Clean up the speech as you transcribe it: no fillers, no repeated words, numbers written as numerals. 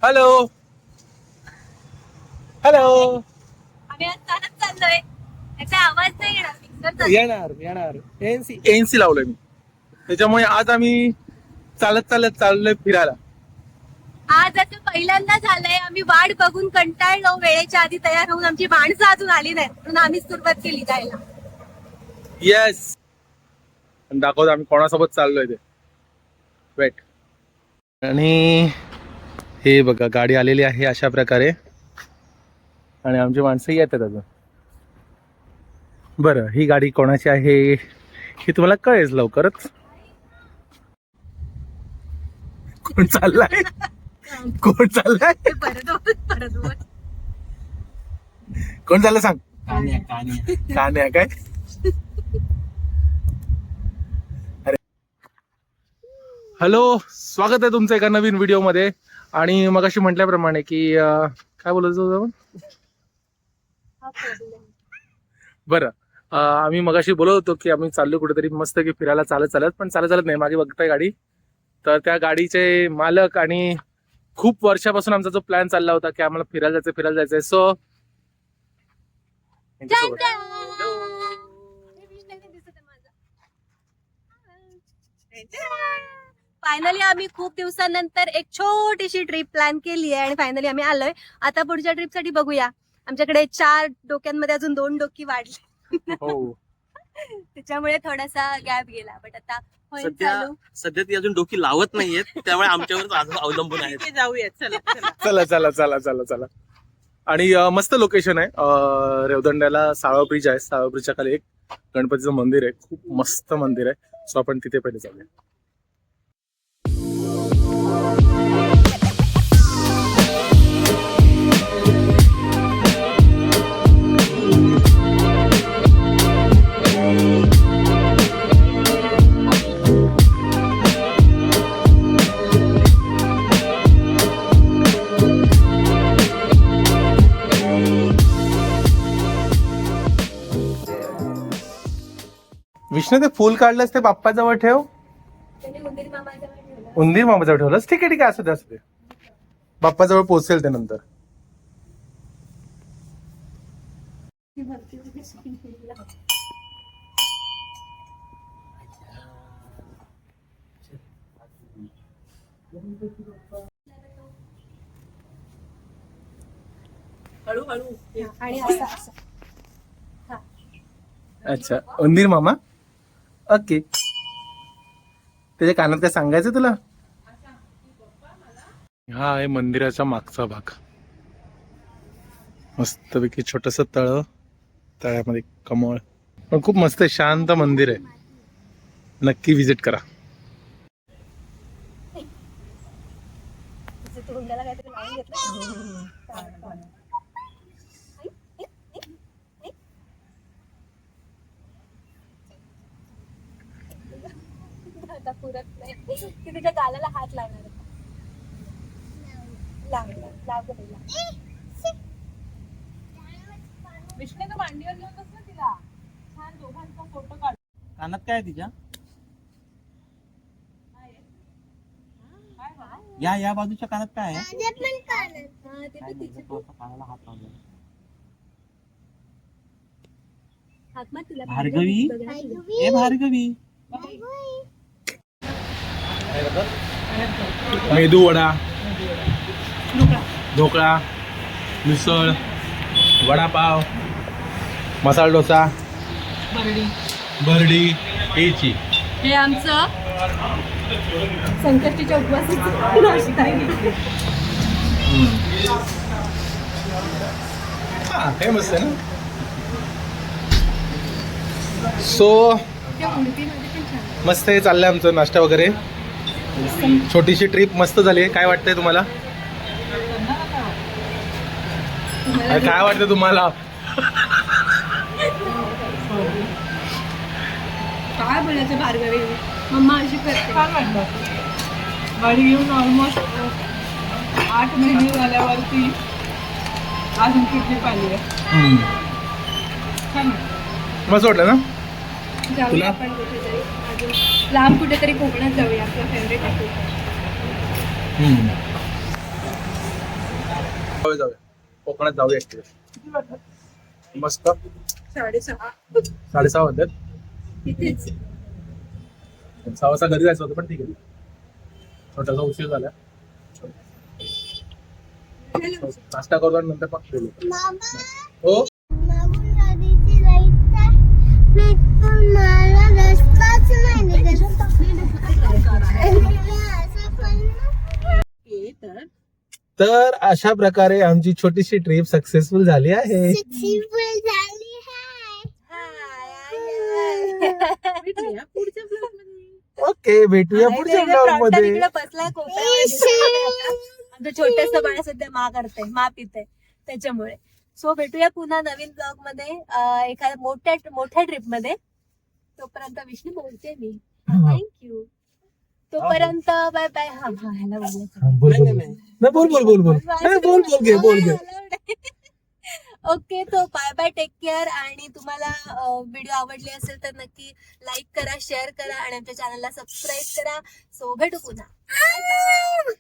Hello hello. आम्ही आज चालत चाललोय. याचा आवाज नाही येणार. मिक्सर येणार येणार. एनसी लावलोय मी, त्याच्यामुळे आज आम्ही चालत चाललोय फिरायला. आज असं पहिल्यांदा झालंय. आम्ही वाट बघून कंटाळलो. वेळेच्या आधी तयार होऊन आमची माणसं अजून आली नाहीत, म्हणून आम्ही सुरुवात केली जायला. येस, दाखवतो आम्ही कोणासोबत चाललोय ते. वेट. आणि हे बघा, गाडी आलेली आहे अशा प्रकारे, आणि आमची माणसं येतात अजून. बरं, ही गाडी कोणाची आहे हे तुम्हाला कळेल लवकरच. कोण चाललाय? कोण चाललाय? कोण चाललं सांग. कान्या काय? अरे हॅलो, स्वागत आहे तुमचं एका नवीन व्हिडिओ मध्ये. आणि मगाशी म्हटल्याप्रमाणे की काय बोलायचं होतं आपण? बरं, आम्ही मगाशी बोलत होतो की आम्ही चाललो कुठेतरी मस्त की फिरायला चालत, पण चालत नाही. मागे बघताय गाडी, तर त्या गाडीचे मालक, आणि खूप वर्षापासून आमचा जो प्लॅन चालला होता की आम्हाला फिरायला जायचंय. सो फायनली आम्ही खूप दिवसानंतर एक छोटीशी ट्रिप प्लॅन केली आहे आणि फायनली आम्ही आलोय. आता पुढच्या ट्रिप साठी बघूया. आमच्याकडे 4 डोक्यांमध्ये अजून 2 डोकी वाढली. हो, त्याच्यामुळे थोडासा गॅप गेला, बट आता होईल चालू. सध्या ती अजून डोकी लावत नाहीयेत, त्यामुळे आमच्यावर अवलंबून आहेत. जाऊयात, चला. आणि मस्त लोकेशन आहे. रेवदंड्याला साळवा ब्रिज आहे. साळवा ब्रिजच्या खाली एक गणपतीचं मंदिर आहे, खूप मस्त मंदिर आहे. सो आपण तिथे पहिले जाऊया. विष्णू, ते फुल काढलंस ते बाप्पाजवळ ठेव. उंदीर मामाजवळ ठेवलंस? ठीक आहे, असू दे. बाप्पाजवळ पोहोचेल ते नंतर. हळूहळू आणि असं. अच्छा, उंदीर मामा. ओके. त्याच्या कानात काय सांगायचं तुला? हा आहे मंदिराचा मागचा भाग. मस्तपैकी छोटस तळ, तळ्यामध्ये कमळ, पण खूप मस्त शांत मंदिर आहे. नक्की विजिट करा. पुरत नाही की तिच्या गालाला हात लावणार. विष्णूचं मांडीवर घेऊन बस ना तिला. छान दोघांचा फोटो काढ. कानात काय आहे तिच्या? या बाजूच्या कानात काय आहे? कानाला हात लावला. भार्गवी, ए भार्गवी. मेदू वडा, ढोकळा, मिसळ, वडापाव, मसाला डोसा, बर्डी, हेची. हे आमचं संकष्टीच्या उपवासाचं नाश्ता आहे. हा, ते मस्त आहे ना. सो मस्त हे चाललंय आमचं नाश्ता वगैरे. छोटीशी ट्रिप मस्त झाली. काय वाटतंय तुम्हाला? काय वाटतं तुम्हाला? काय बोलायचं भार्गवी, मम्मा अशी करते. छान वाटलं. गाडी घेऊन ऑलमोस्ट 8 महिने झाल्यावरती आज आमची ट्रिप आली आहे. छान मस्त वाटलं ना? जाऊया आपण कुठेतरी अजून लांब, कुठेतरी कोकणात जाऊया. आपलं फेवरेट आहे. जाऊया कोकणात जाऊया actually. किती वाजता? मस्त 6:30. 6:30 वाजतात. इथेच 6 वाजता घरी जायचं होतं पण ठीक आहे छोटासा उशीर झाला. नाश्ता करतो आणि नंतर मग बोलू. हो तर अशा प्रकारे आमची छोटीशी ट्रिप सक्सेसफुल झाली आहे. भेटूया पुढच्या vlog मध्ये. ओके भेटूया पुढच्या ब्लॉग मध्ये. आमचं छोटस बाळ सध्या मा पिते त्याच्यामुळे. सो भेटूया पुन्हा नवीन ब्लॉग मध्ये एखाद्या मोठ्या ट्रिप मध्ये. तोपर्यंत विष्णू बोलते मी. थँक्यू. तोपर्यंत बाय बाय. ह्याला बोलायचं. बोल घे. ओके तो बाय बाय. Take care. आणि तुम्हाला व्हिडिओ आवडले असेल तर नक्की लाईक करा, शेअर करा आणि आमच्या चॅनलला सबस्क्राईब करा. सो भेटू पुन्हा. Bye bye.